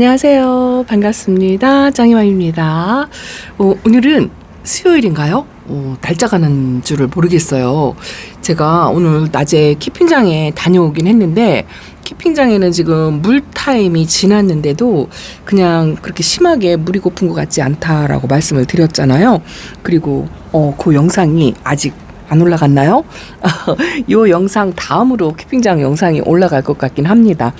안녕하세요. 반갑습니다. 짱이맘입니다. 오늘은 수요일인가요? 날짜가 는 줄을 모르겠어요. 제가 오늘 낮에 키핑장에 다녀오긴 했는데 키핑장에는 지금 물 타임이 지났는데도 그냥 그렇게 심하게 물이 고픈 것 같지 않다라고 말씀을 드렸잖아요. 그리고 그 영상이 아직 안 올라갔나요? 이 영상 다음으로 키핑장 영상이 올라갈 것 같긴 합니다.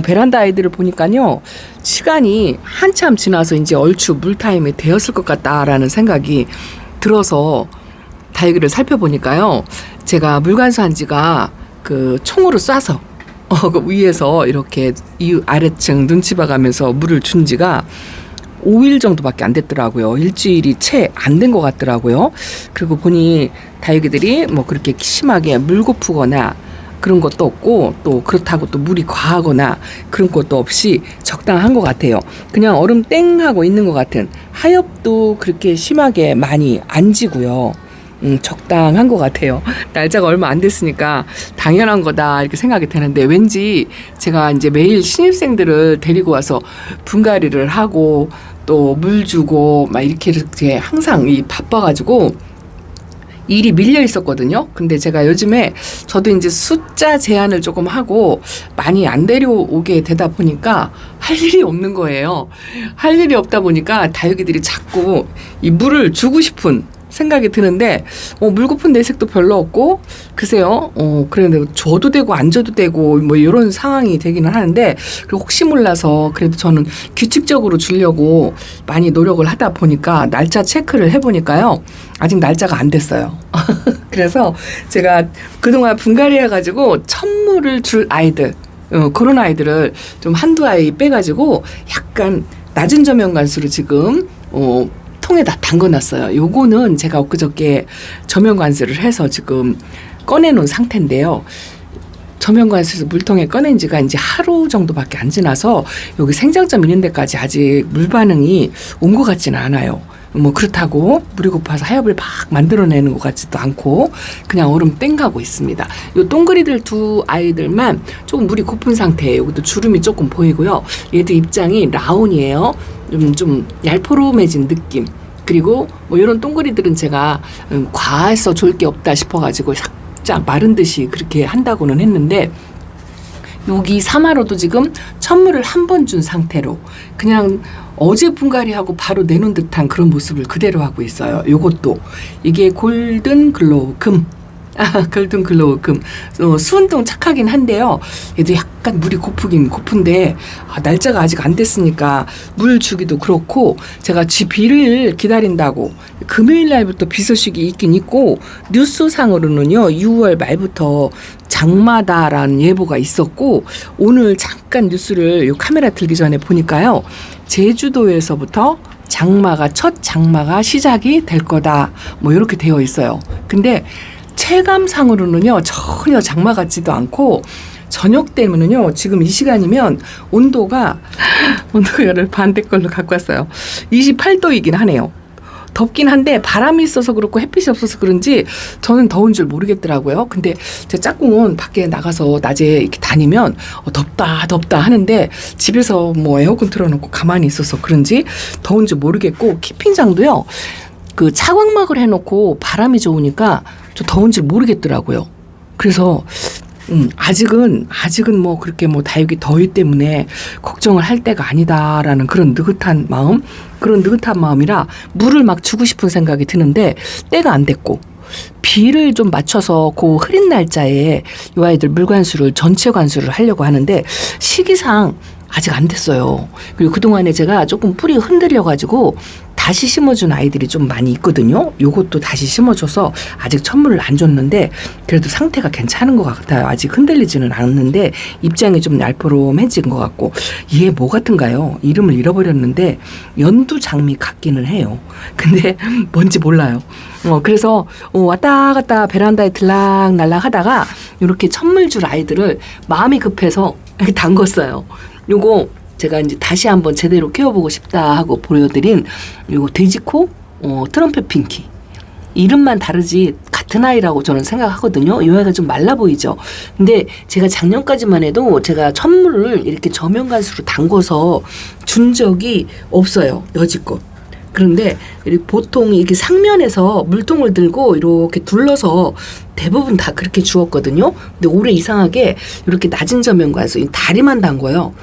베란다 아이들을 보니까요, 시간이 한참 지나서 이제 얼추 물타임이 되었을 것 같다라는 생각이 들어서 다육이를 살펴보니까요, 제가 물관수한 지가 그 총으로 쏴서 그 위에서 이렇게 이 아래층 눈치 봐가면서 물을 준 지가 5일 정도밖에 안 됐더라고요. 일주일이 채 안 된 것 같더라고요. 그리고 보니 다육이들이 뭐 그렇게 심하게 물 고프거나 그런 것도 없고, 또 그렇다고 또 물이 과하거나 그런 것도 없이 적당한 것 같아요. 그냥 얼음 땡 하고 있는 것 같은, 하엽도 그렇게 심하게 많이 안 지고요. 적당한 것 같아요. 날짜가 얼마 안 됐으니까 당연한 거다 이렇게 생각이 되는데, 왠지 제가 이제 매일 신입생들을 데리고 와서 분갈이를 하고 또 물 주고 막 이렇게 항상 바빠가지고 일이 밀려 있었거든요. 근데 제가 요즘에 저도 이제 숫자 제한을 조금 하고 많이 안 데려오게 되다 보니까 할 일이 없는 거예요. 할 일이 없다 보니까 다육이들이 자꾸 이 물을 주고 싶은 생각이 드는데, 물 고픈 내색도 별로 없고, 글쎄요, 그런데 줘도 되고 안 줘도 되고 뭐 이런 상황이 되기는 하는데, 그리고 혹시 몰라서 그래도 저는 규칙적으로 주려고 많이 노력을 하다 보니까 날짜 체크를 해보니까요, 아직 날짜가 안 됐어요. 그래서 제가 그동안 분갈이 해가지고 천물을 줄 아이들, 그런 아이들을 좀 한두 아이 빼가지고 약간 낮은 저면관수로 지금 통에다 담궈놨어요. 요거는 제가 엊그저께 저면관수를 해서 지금 꺼내놓은 상태인데요. 저면관수에서 물통에 꺼낸 지가 이제 하루 정도밖에 안 지나서 여기 생장점 있는 데까지 아직 물 반응이 온 것 같지는 않아요. 뭐 그렇다고 물이 고파서 하엽을 막 만들어내는 것 같지도 않고 그냥 얼음 땡가고 있습니다. 요 동그리들 두 아이들만 조금 물이 고픈 상태예요. 여기도 주름이 조금 보이고요. 얘들 입장이 라운이에요. 좀 얄포름해진 느낌. 그리고 뭐 이런 동그리들은 제가 과해서 좋을 게 없다 싶어가지고 살짝 마른 듯이 그렇게 한다고는 했는데, 여기 3화로도 지금 천물을 한 번 준 상태로 그냥 어제 분갈이하고 바로 내놓은 듯한 그런 모습을 그대로 하고 있어요. 요것도 이게 골든 글로우 금. 골든 글로우 금. 수은동 착하긴 한데요. 얘도 약간 물이 고픈데 날짜가 아직 안 됐으니까 물 주기도 그렇고, 제가 비를 기다린다고 금요일 날부터 비 소식이 있긴 있고, 뉴스상으로는요 6월 말부터 장마다라는 예보가 있었고, 오늘 잠깐 뉴스를 요 카메라 들기 전에 보니까요, 제주도에서부터 첫 장마가 시작이 될 거다 뭐 이렇게 되어 있어요. 근데 체감상으로는요 전혀 장마 같지도 않고, 저녁 때문에는요 지금 이 시간이면 온도가 열을 반대 걸로 갖고 왔어요. 28도이긴 하네요. 덥긴 한데 바람이 있어서 그렇고 햇빛이 없어서 그런지 저는 더운 줄 모르겠더라고요. 근데 제 짝꿍은 밖에 나가서 낮에 이렇게 다니면 덥다 하는데, 집에서 뭐 에어컨 틀어놓고 가만히 있어서 그런지 더운 줄 모르겠고, 키핑장도요 그 차광막을 해놓고 바람이 좋으니까 좀 더운 줄 모르겠더라고요. 그래서 아직은 뭐 그렇게 뭐 다육이 더위 때문에 걱정을 할 때가 아니다라는 그런 느긋한 마음이라 물을 막 주고 싶은 생각이 드는데, 때가 안 됐고 비를 좀 맞춰서 그 흐린 날짜에 이 아이들 물관수를 전체 관수를 하려고 하는데 시기상 아직 안 됐어요. 그리고 그동안에 제가 조금 뿌리 흔들려가지고 다시 심어준 아이들이 좀 많이 있거든요. 요것도 다시 심어줘서 아직 천물을 안 줬는데 그래도 상태가 괜찮은 것 같아요. 아직 흔들리지는 않는데 입장이 좀 얄포름해진 것 같고, 얘 뭐 같은가요? 이름을 잃어버렸는데 연두장미 같기는 해요. 근데 뭔지 몰라요. 그래서 왔다 갔다 베란다에 들락날락 하다가 이렇게 천물 줄 아이들을 마음이 급해서 이렇게 담궜어요. 요거 제가 이제 다시 한번 제대로 키워보고 싶다 하고 보여드린 요거 돼지코 트럼펫 핑키. 이름만 다르지 같은 아이라고 저는 생각하거든요. 이 아이가 좀 말라 보이죠. 근데 제가 작년까지만 해도 제가 천물을 이렇게 저면간수로 담궈서 준 적이 없어요. 여지껏. 그런데 보통 이렇게 상면에서 물통을 들고 이렇게 둘러서 대부분 다 그렇게 주었거든요. 근데 올해 이상하게 이렇게 낮은 저면관수 다리만 담궈요.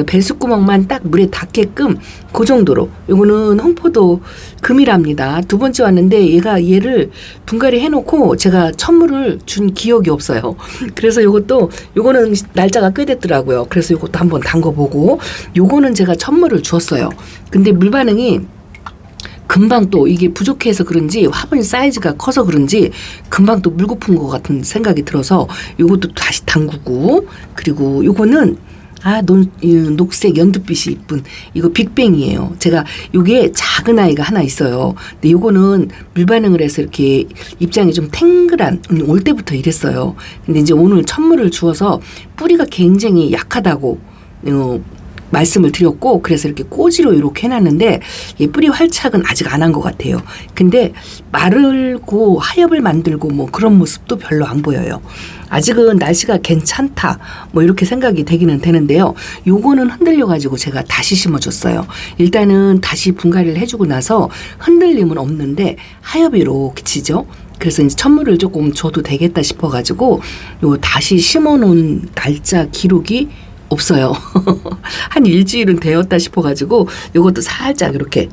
배수구멍만 딱 물에 닿게끔 그 정도로. 요거는 홍포도 금이랍니다. 두 번째 왔는데 얘를 분갈이 해놓고 제가 천물을 준 기억이 없어요. 그래서 요거는 날짜가 꽤 됐더라고요. 그래서 요것도 한번 담궈보고, 요거는 제가 천물을 주었어요. 근데 물 반응이 금방 또 이게 부족해서 그런지 화분 사이즈가 커서 그런지 금방 또 물 고픈 것 같은 생각이 들어서 요것도 다시 담그고, 그리고 요거는 녹색 연두빛이 이쁜 이거 빅뱅이에요. 제가 요게 작은 아이가 하나 있어요. 근데 요거는 물 반응을 해서 이렇게 입장이 좀 탱글한, 올 때부터 이랬어요. 근데 이제 오늘 천물을 주어서 뿌리가 굉장히 약하다고 말씀을 드렸고, 그래서 이렇게 꼬지로 이렇게 해놨는데 뿌리 활착은 아직 안 한 것 같아요. 근데 마르고 하엽을 만들고 뭐 그런 모습도 별로 안 보여요. 아직은 날씨가 괜찮다 뭐 이렇게 생각이 되기는 되는데요. 요거는 흔들려가지고 제가 다시 심어줬어요. 일단은 다시 분갈이를 해주고 나서 흔들림은 없는데 하엽이 이렇게 지죠. 그래서 이제 천물을 조금 줘도 되겠다 싶어가지고 요 다시 심어놓은 날짜 기록이 없어요. 한 일주일은 되었다 싶어가지고 요것도 살짝 이렇게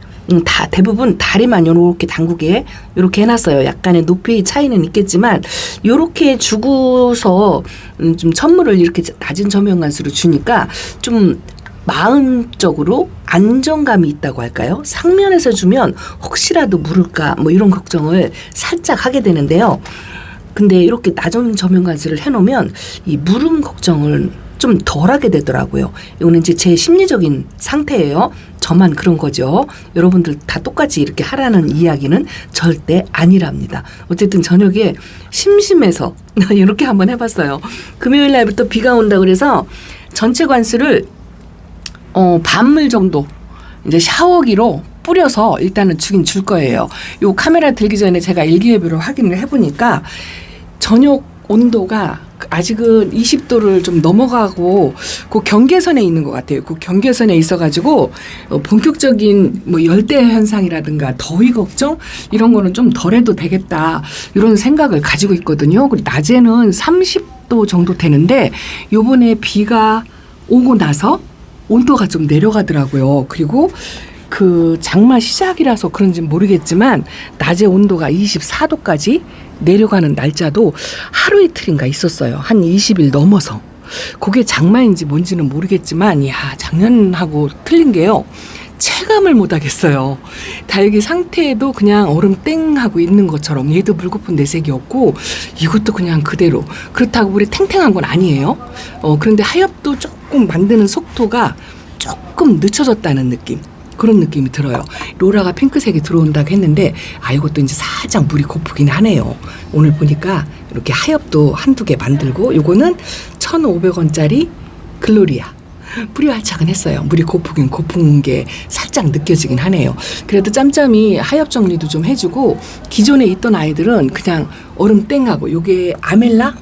다 대부분 다리만 요렇게 담그게 요렇게 해놨어요. 약간의 높이 차이는 있겠지만 요렇게 주고서 좀 천물을 이렇게 낮은 저면간수로 주니까 좀 마음적으로 안정감이 있다고 할까요? 상면에서 주면 혹시라도 물을까 뭐 이런 걱정을 살짝 하게 되는데요. 근데 이렇게 낮은 저면간수를 해놓으면 이 물음 걱정을 좀 덜하게 되더라고요. 이거는 이제 제 심리적인 상태예요. 저만 그런 거죠. 여러분들 다 똑같이 이렇게 하라는 이야기는 절대 아니랍니다. 어쨌든 저녁에 심심해서 이렇게 한번 해봤어요. 금요일 날부터 비가 온다 그래서 전체 관수를 반물 정도 이제 샤워기로 뿌려서 일단은 주긴 줄 거예요. 요 카메라 들기 전에 제가 일기예보를 확인을 해보니까 저녁 온도가 아직은 20도를 좀 넘어가고 그 경계선에 있는 것 같아요. 그 경계선에 있어가지고 본격적인 뭐 열대 현상이라든가 더위 걱정 이런 거는 좀 덜해도 되겠다 이런 생각을 가지고 있거든요. 그리고 낮에는 30도 정도 되는데 요번에 비가 오고 나서 온도가 좀 내려가더라고요. 그리고 그 장마 시작이라서 그런지 모르겠지만 낮에 온도가 24도까지 내려가는 날짜도 하루 이틀인가 있었어요. 한 20일 넘어서. 그게 장마인지 뭔지는 모르겠지만 작년하고 틀린 게요. 체감을 못 하겠어요. 다육이 상태에도 그냥 얼음 땡하고 있는 것처럼 얘도 물고픈 내색이었고 이것도 그냥 그대로. 그렇다고 우리 탱탱한 건 아니에요. 그런데 하엽도 조금 만드는 속도가 조금 늦춰졌다는 느낌. 그런 느낌이 들어요. 로라가 핑크색이 들어온다고 했는데 이것도 이제 살짝 물이 고프긴 하네요. 오늘 보니까 이렇게 하엽도 한두 개 만들고 요거는 1,500원짜리 글로리아. 뿌리 활착은 했어요. 물이 고프긴 고픈 게 살짝 느껴지긴 하네요. 그래도 짬짬이 하엽 정리도 좀 해주고 기존에 있던 아이들은 그냥 얼음 땡하고 요게 아델라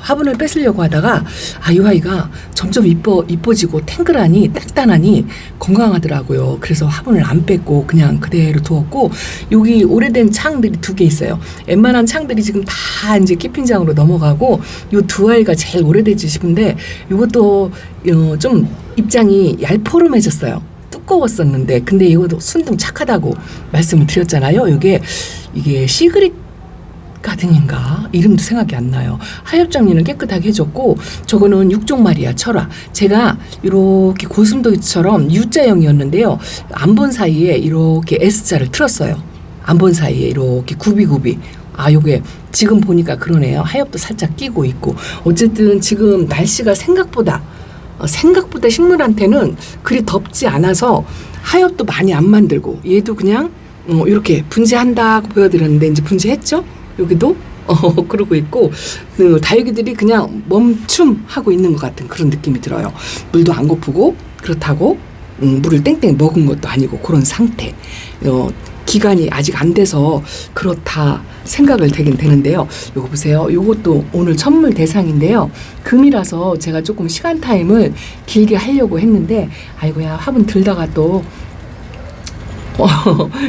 화분을 뺏으려고 하다가 이 아이가 점점 이뻐지고 탱글하니 단단하니 건강하더라고요. 그래서 화분을 안 뺐고 그냥 그대로 두었고 여기 오래된 창들이 2개 있어요. 웬만한 창들이 지금 다 이제 키핑장으로 넘어가고 요 2아이가 제일 오래되지 싶은데 요것도 좀 입장이 얄포름해졌어요. 두꺼웠었는데 근데 이것도 순둥 착하다고 말씀을 드렸잖아요. 이게 시그릿 가든인가 이름도 생각이 안 나요. 하엽 정리는 깨끗하게 해줬고 저거는 육종말이야 철화. 제가 이렇게 고슴도치처럼 U자형이었는데요. 안 본 사이에 이렇게 S자를 틀었어요. 안 본 사이에 이렇게 굽이 요게 지금 보니까 그러네요. 하엽도 살짝 끼고 있고 어쨌든 지금 날씨가 생각보다 식물한테는 그리 덥지 않아서 하엽도 많이 안 만들고 얘도 그냥 이렇게 분재한다고 보여드렸는데 이제 분재했죠. 여기도 그러고 있고 다육이들이 그냥 멈춤하고 있는 것 같은 그런 느낌이 들어요. 물도 안 고프고 그렇다고 물을 땡땡 먹은 것도 아니고 그런 상태. 기간이 아직 안 돼서 그렇다 생각을 되긴 되는데요. 요거 보세요. 요것도 오늘 선물 대상인데요. 금이라서 제가 조금 시간 타임을 길게 하려고 했는데 아이고야 화분 들다가 또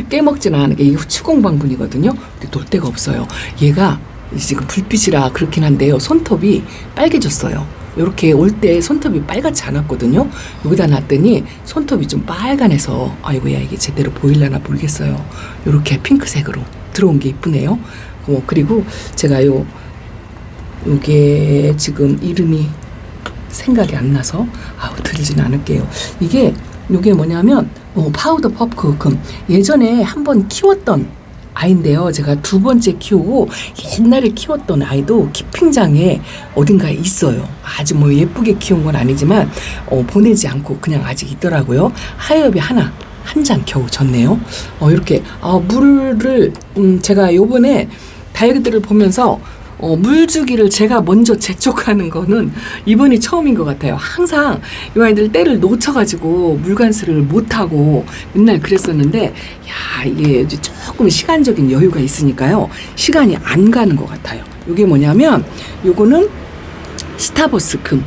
깨먹지는 않은 게 이게 후추공방분이거든요. 근데 놀 데가 없어요. 얘가 지금 불빛이라 그렇긴 한데요. 손톱이 빨개졌어요. 이렇게 올 때 손톱이 빨갛지 않았거든요. 여기다 놨더니 손톱이 좀 빨간해서 아이고야 이게 제대로 보일려나 모르겠어요. 이렇게 핑크색으로 들어온 게 이쁘네요. 그리고 제가 요게 지금 이름이 생각이 안 나서 드리진 않을게요. 요게 뭐냐면 파우더 퍼프금 예전에 한번 키웠던 아이인데요. 제가 두 번째 키우고 옛날에 키웠던 아이도 키핑장에 어딘가에 있어요. 아주 뭐 예쁘게 키운 건 아니지만 보내지 않고 그냥 아직 있더라고요. 하엽이 한 장 겨우 졌네요. 이렇게 물을 제가 요번에 다육이들을 보면서 물 주기를 제가 먼저 재촉하는 거는 이번이 처음인 것 같아요. 항상 이 아이들 때를 놓쳐가지고 물관수를 못하고 맨날 그랬었는데 이게 조금 시간적인 여유가 있으니까요. 시간이 안 가는 것 같아요. 이게 뭐냐면 요거는 스타버스 금.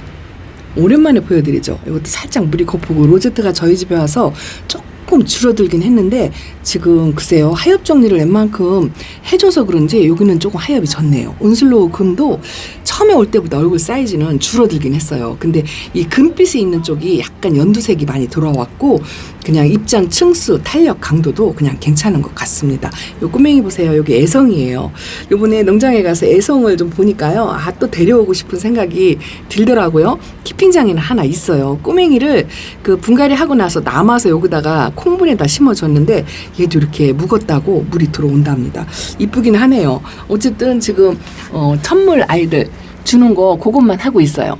오랜만에 보여드리죠. 이것도 살짝 물이 거푸고 로제트가 저희 집에 와서 조금 줄어들긴 했는데 지금 글쎄요 하엽 정리를 웬만큼 해줘서 그런지 여기는 조금 하엽이 졌네요. 온슬로우 금도 처음에 올 때보다 얼굴 사이즈는 줄어들긴 했어요. 근데 이 금빛이 있는 쪽이 약간 연두색이 많이 들어왔고 그냥 입장 층수 탄력 강도도 그냥 괜찮은 것 같습니다. 요 꼬맹이 보세요. 여기 애성이에요. 요번에 농장에 가서 애성을 좀 보니까요 또 데려오고 싶은 생각이 들더라고요. 키핑장에는 하나 있어요. 꼬맹이를 그 분갈이 하고 나서 남아서 여기다가 콩분에다 심어줬는데 얘도 이렇게 묵었다고 물이 들어온답니다. 이쁘긴 하네요. 어쨌든 지금 천물 아이들 주는 거 그것만 하고 있어요.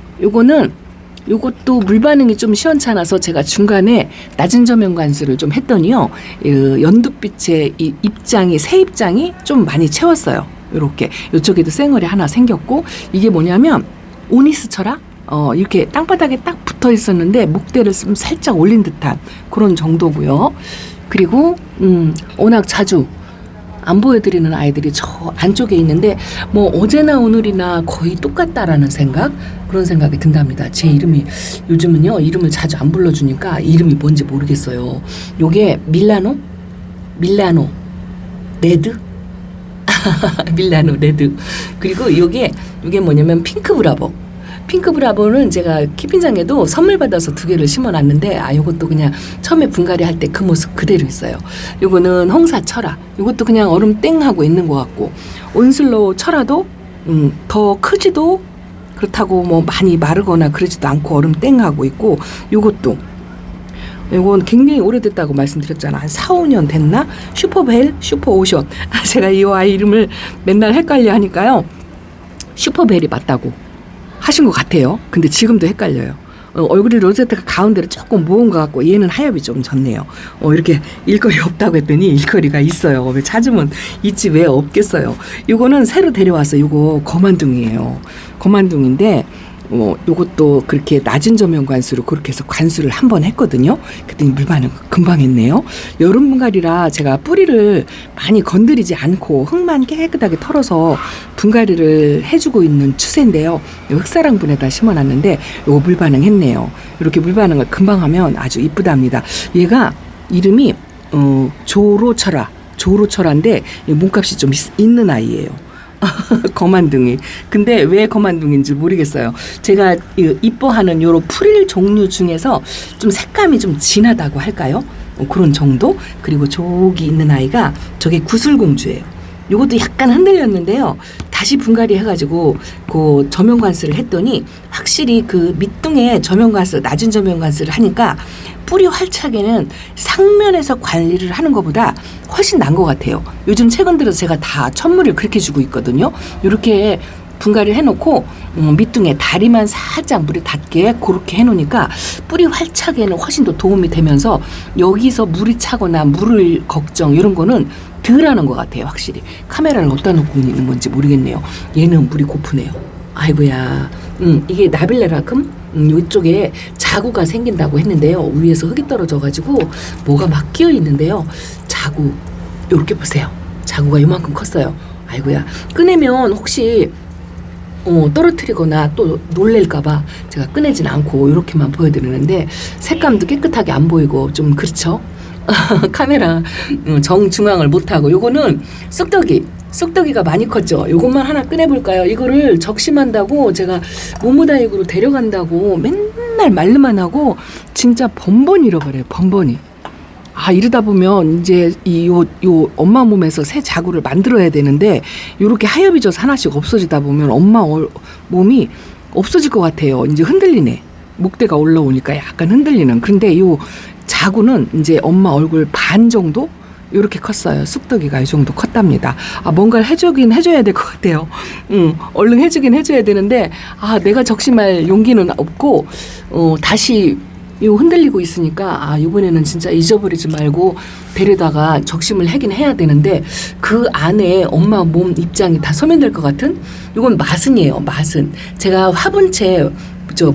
요것도 물 반응이 좀 시원찮아서 제가 중간에 낮은 조명 관수를 좀 했더니요. 연두빛의 이 입장이 새 입장이 좀 많이 채웠어요. 요렇게 요쪽에도 쌩얼이 하나 생겼고 이게 뭐냐면 오니스 철학 이렇게 땅바닥에 딱 붙어 있었는데 목대를 좀 살짝 올린 듯한 그런 정도고요. 그리고 워낙 자주 안 보여드리는 아이들이 저 안쪽에 있는데 뭐 어제나 오늘이나 거의 똑같다라는 그런 생각이 든답니다. 제 이름이 요즘은요 이름을 자주 안 불러주니까 이름이 뭔지 모르겠어요. 요게 밀라노 레드 밀라노 레드. 그리고 요게 뭐냐면 핑크 브라보는 제가 키핑장에도 선물 받아서 2개를 심어놨는데 요것도 그냥 처음에 분갈이 할 때 그 모습 그대로 있어요. 요거는 홍사 철화. 요것도 그냥 얼음 땡 하고 있는 것 같고 온슬로우 철화도 더 크지도 그렇다고 뭐 많이 마르거나 그러지도 않고 얼음 땡 하고 있고 요건 굉장히 오래됐다고 말씀드렸잖아. 한 4, 5년 됐나? 슈퍼오션. 제가 이 아이 이름을 맨날 헷갈려 하니까요. 슈퍼벨이 맞다고 하신 것 같아요. 근데 지금도 헷갈려요. 얼굴이 로제트가 가운데로 조금 모은 것 같고 얘는 하엽이 좀 졌네요. 이렇게 일거리 없다고 했더니 일거리가 있어요. 왜 찾으면 있지 왜 없겠어요. 요거는 새로 데려와서 요거 거만둥이에요. 거만둥인데 요것도 그렇게 낮은 조명 관수로 그렇게 해서 관수를 한번 했거든요. 그랬더니 물 반응 금방 했네요. 여름 분갈이라 제가 뿌리를 많이 건드리지 않고 흙만 깨끗하게 털어서 분갈이를 해주고 있는 추세인데요. 흑사랑분에다 심어놨는데 요거 물 반응 했네요. 이렇게 물 반응을 금방 하면 아주 이쁘답니다. 얘가 이름이 조로철화인데 몸값이 좀 있는 아이예요. 거만둥이. 근데 왜 거만둥인지 모르겠어요. 제가 이뻐하는 요런 프릴 종류 중에서 좀 색감이 좀 진하다고 할까요? 그런 정도? 그리고 저기 있는 아이가 저게 구슬공주예요. 요것도 약간 흔들렸는데요. 다시 분갈이 해가지고 그 저면관수를 했더니 확실히 그 밑둥에 저면관수, 낮은 저면관수를 하니까 뿌리 활착에는 상면에서 관리를 하는 것보다 훨씬 나은 것 같아요. 요즘 최근 들어서 제가 다 천물을 그렇게 주고 있거든요. 이렇게 분갈이를 해놓고 밑둥에 다리만 살짝 물에 닿게 그렇게 해놓으니까 뿌리 활착에는 훨씬 더 도움이 되면서 여기서 물이 차거나 물을 걱정 이런 거는 덜 하는 것 같아요. 확실히 카메라를 어디다 놓고 있는 건지 모르겠네요. 얘는 물이 고프네요. 아이고야. 이게 나빌레라금 이쪽에 자구가 생긴다고 했는데요. 위에서 흙이 떨어져가지고 뭐가 막 끼어 있는데요. 자구 요렇게 보세요. 자구가 요만큼 컸어요. 아이고야. 꺼내면 혹시 떨어뜨리거나 또 놀랄까봐 제가 꺼내진 않고 이렇게만 보여드리는데 색감도 깨끗하게 안 보이고 좀 그렇죠? 카메라 정중앙을 못하고. 요거는 쑥떡이가 많이 컸죠. 요것만 하나 꺼내볼까요? 이거를 적심한다고 제가 모모다육으로 데려간다고 맨날 말로만 하고 진짜 번번이 잃어버려요. 번번이. 이러다 보면 이제 요 엄마 몸에서 새 자구를 만들어야 되는데 요렇게 하엽이 져서 하나씩 없어지다 보면 엄마 몸이 없어질 것 같아요. 이제 흔들리네. 목대가 올라오니까 약간 흔들리는. 근데 요 자구는 이제 엄마 얼굴 반 정도 요렇게 컸어요. 쑥떡이가 이 정도 컸답니다. 뭔가를 해줘야 될 것 같아요. 얼른 해주긴 해줘야 되는데 내가 적심할 용기는 없고 다시 요 흔들리고 있으니까 이번에는 진짜 잊어버리지 말고 데려다가 적심을 하긴 해야 되는데 그 안에 엄마 몸 입장이 다 소멸될 것 같은 요건 마순이에요. 마순. 제가 화분채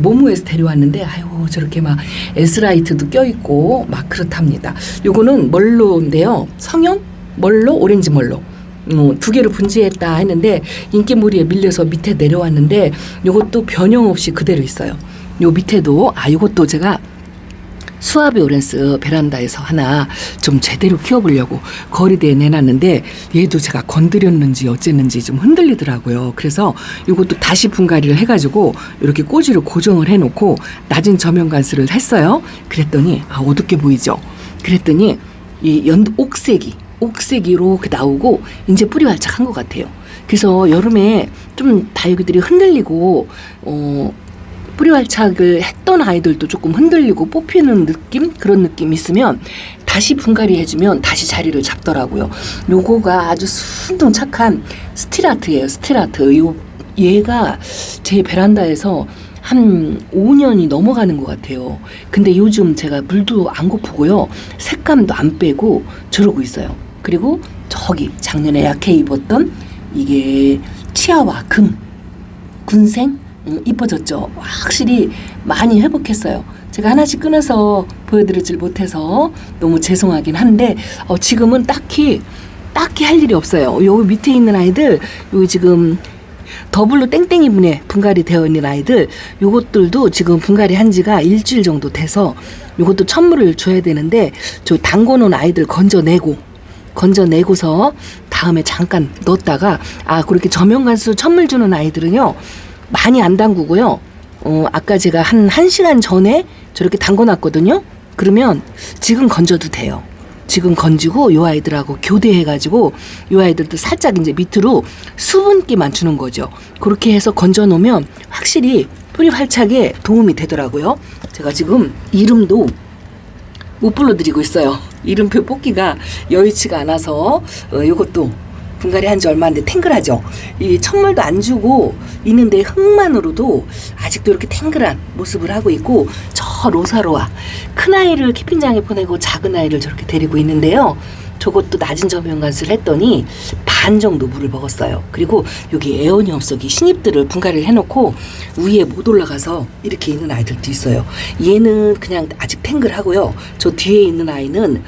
모모에서 데려왔는데 저렇게 막 에스라이트도 껴있고 막 그렇답니다. 요거는 멀로인데요. 성형 멀로 오렌지 멀로. 두 개를 분지했다 했는데 인기무리에 밀려서 밑에 내려왔는데 요것도 변형 없이 그대로 있어요. 요 밑에도 요것도 제가 수아비 오렌스 베란다에서 하나 좀 제대로 키워보려고 거리대에 내놨는데 얘도 제가 건드렸는지 어쨌는지 좀 흔들리더라고요. 그래서 이것도 다시 분갈이를 해가지고 이렇게 꼬지를 고정을 해놓고 낮은 저면 관수를 했어요. 그랬더니 어둡게 보이죠. 그랬더니 이 옥색이 이렇게 나오고 이제 뿌리 활착한 것 같아요. 그래서 여름에 좀 다육이들이 흔들리고 뿌리 활착을 했던 아이들도 조금 흔들리고 뽑히는 느낌? 그런 느낌이 있으면 다시 분갈이 해주면 다시 자리를 잡더라고요. 요거가 아주 순둥 착한 스틸아트예요. 스틸아트. 얘가 제 베란다에서 한 5년이 넘어가는 것 같아요. 근데 요즘 제가 물도 안 고프고요. 색감도 안 빼고 저러고 있어요. 그리고 저기 작년에 약해 입었던 이게 치아와 군생 이뻐졌죠. 확실히 많이 회복했어요. 제가 하나씩 끊어서 보여드리질 못해서 너무 죄송하긴 한데 지금은 딱히 할 일이 없어요. 여기 밑에 있는 아이들 여기 지금 더블로 땡땡이 분에 분갈이 되어 있는 아이들 요것들도 지금 분갈이 한 지가 일주일 정도 돼서 요것도 천물을 줘야 되는데 저 담궈놓은 아이들 건져내고서 다음에 잠깐 넣었다가 그렇게 저면관수 천물 주는 아이들은요 많이 안 담그고요. 아까 제가 한 1시간 전에 저렇게 담궈놨거든요. 그러면 지금 건져도 돼요. 지금 건지고 요 아이들하고 교대해가지고 요 아이들도 살짝 이제 밑으로 수분기만 주는 거죠. 그렇게 해서 건져놓으면 확실히 뿌리 활착에 도움이 되더라고요. 제가 지금 이름도 못 불러드리고 있어요. 이름표 뽑기가 여의치가 않아서 요것도 분갈이 한 지 얼마 안 돼 탱글하죠. 이 천물도 안 주고 있는데 흙만으로도 아직도 이렇게 탱글한 모습을 하고 있고 저 로사로아 큰 아이를 키핑장에 보내고 작은 아이를 저렇게 데리고 있는데요. 저것도 낮은 저면관수를 했더니 반 정도 물을 먹었어요. 그리고 여기 에어니엄 속이 신입들을 분갈이를 해놓고 위에 못 올라가서 이렇게 있는 아이들도 있어요. 얘는 그냥 아직 탱글하고요. 저 뒤에 있는 아이는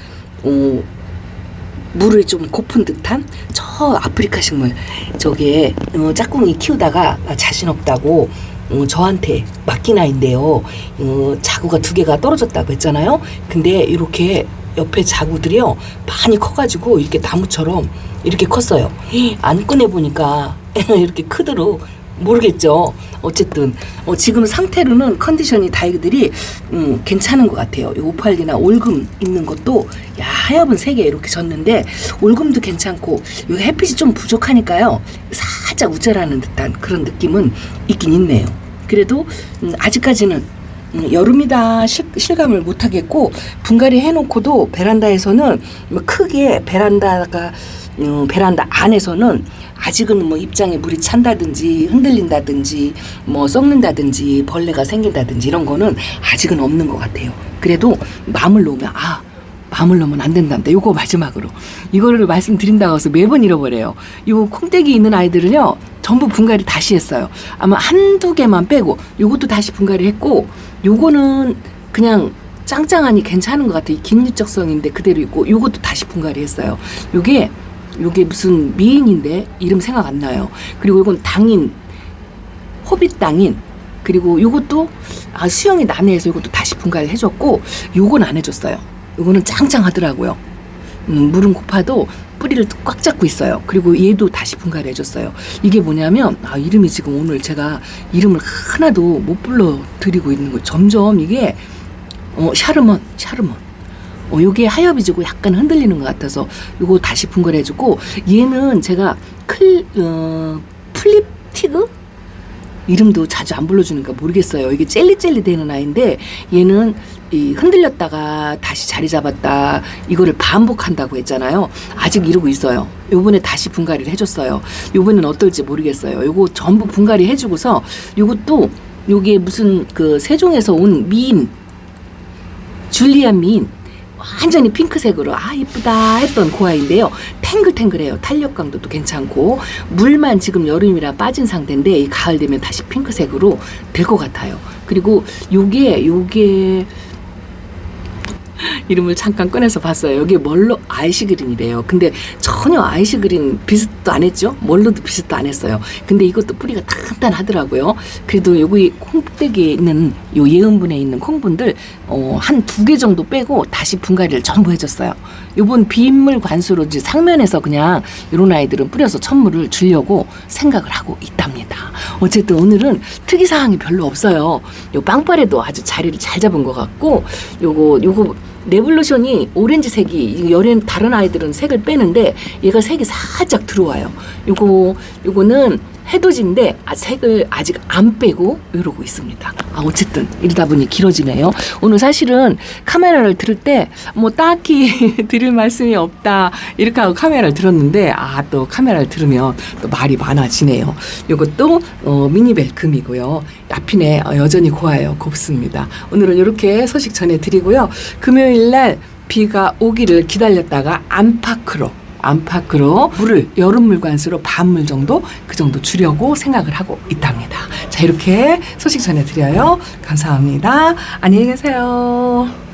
물을 좀 고픈 듯한 저 아프리카 식물 저게 짝꿍이 키우다가 자신 없다고 저한테 맡긴 아이인데요. 자구가 2개가 떨어졌다고 했잖아요. 근데 이렇게 옆에 자구들이요 많이 커가지고 이렇게 나무처럼 이렇게 컸어요. 안 꺼내보니까 이렇게 크도록 모르겠죠. 어쨌든 지금 상태로는 컨디션이 다육이들이 괜찮은 것 같아요. 이 오팔리나 올금 있는 것도 하엽은 3개 이렇게 졌는데 올금도 괜찮고 여기 햇빛이 좀 부족하니까요. 살짝 우절하는 듯한 그런 느낌은 있긴 있네요. 그래도 아직까지는 여름이다 실감을 못하겠고 분갈이 해놓고도 베란다에서는 크게 베란다 안에서는 아직은 입장에 물이 찬다든지 흔들린다든지 썩는다든지 벌레가 생긴다든지 이런 거는 아직은 없는 것 같아요. 그래도 마음을 놓으면 마음을 놓으면 안 된답니다. 요거 마지막으로 이거를 말씀드린다고 해서 매번 잃어버려요. 요 콩떼기 있는 아이들은요 전부 분갈이 다시 했어요. 아마 1-2개만 빼고 요것도 다시 분갈이 했고 요거는 그냥 짱짱하니 괜찮은 것 같아요. 긴 유적성인데 그대로 있고 요것도 다시 분갈이 했어요. 요게 무슨 미인인데 이름 생각 안 나요. 그리고 이건 당인, 호빗 당인. 그리고 요것도 수영이 난해해서 요것도 다시 분갈이 해줬고, 요건 안 해줬어요. 요거는 짱짱하더라고요. 물은 고파도 뿌리를 꽉 잡고 있어요. 그리고 얘도 다시 분갈이 해줬어요. 이게 뭐냐면 이름이 지금 오늘 제가 이름을 하나도 못 불러드리고 있는 거예요. 점점 이게 샤르먼 요게 하엽이지고 약간 흔들리는 것 같아서 요거 다시 분갈이 해주고, 얘는 제가 플립티그? 이름도 자주 안 불러주니까 모르겠어요. 이게 젤리 되는 아이인데 얘는 흔들렸다가 다시 자리 잡았다 이거를 반복한다고 했잖아요. 아직 이러고 있어요. 요번에 다시 분갈이를 해줬어요. 요번엔 어떨지 모르겠어요. 요거 전부 분갈이 해주고서 요것도 요게 무슨 그 세종에서 온 미인, 줄리안 미인, 완전히 핑크색으로 이쁘다 했던 그 아이인데요. 탱글탱글해요. 탄력 강도도 괜찮고, 물만 지금 여름이라 빠진 상태인데 이 가을 되면 다시 핑크색으로 될 것 같아요. 그리고 요게 이름을 잠깐 꺼내서 봤어요. 여기 멀로 아이시그린이래요. 근데 전혀 아이시그린 비슷도 안 했죠. 멀로도 비슷도 안 했어요. 근데 이것도 뿌리가 단단하더라고요. 그래도 여기 콩꼭대기에 있는 요 예은분에 있는 콩분들 한 2개 정도 빼고 다시 분갈이를 전부 해줬어요. 요번 빗물 관수로 이제 상면에서 그냥 이런 아이들은 뿌려서 천물을 주려고 생각을 하고 있답니다. 어쨌든 오늘은 특이사항이 별로 없어요. 요 빵빠레도 아주 자리를 잘 잡은 것 같고, 요거 레볼루션이 오렌지색이, 다른 아이들은 색을 빼는데 얘가 색이 살짝 들어와요. 요거는 해돋인데 색을 아직 안 빼고 이러고 있습니다. 어쨌든 이러다 보니 길어지네요. 오늘 사실은 카메라를 들을 때 뭐 딱히 드릴 말씀이 없다 이렇게 하고 카메라를 들었는데 또 카메라를 들으면 또 말이 많아지네요. 요것도 미니벨 금이고요. 앞핀에 여전히 곱습니다. 오늘은 이렇게 소식 전해드리고요. 금요일날 비가 오기를 기다렸다가 안팎으로 물을 여름물 관수로 반물 정도 그 정도 주려고 생각을 하고 있답니다. 자, 이렇게 소식 전해드려요. 감사합니다. 안녕히 계세요.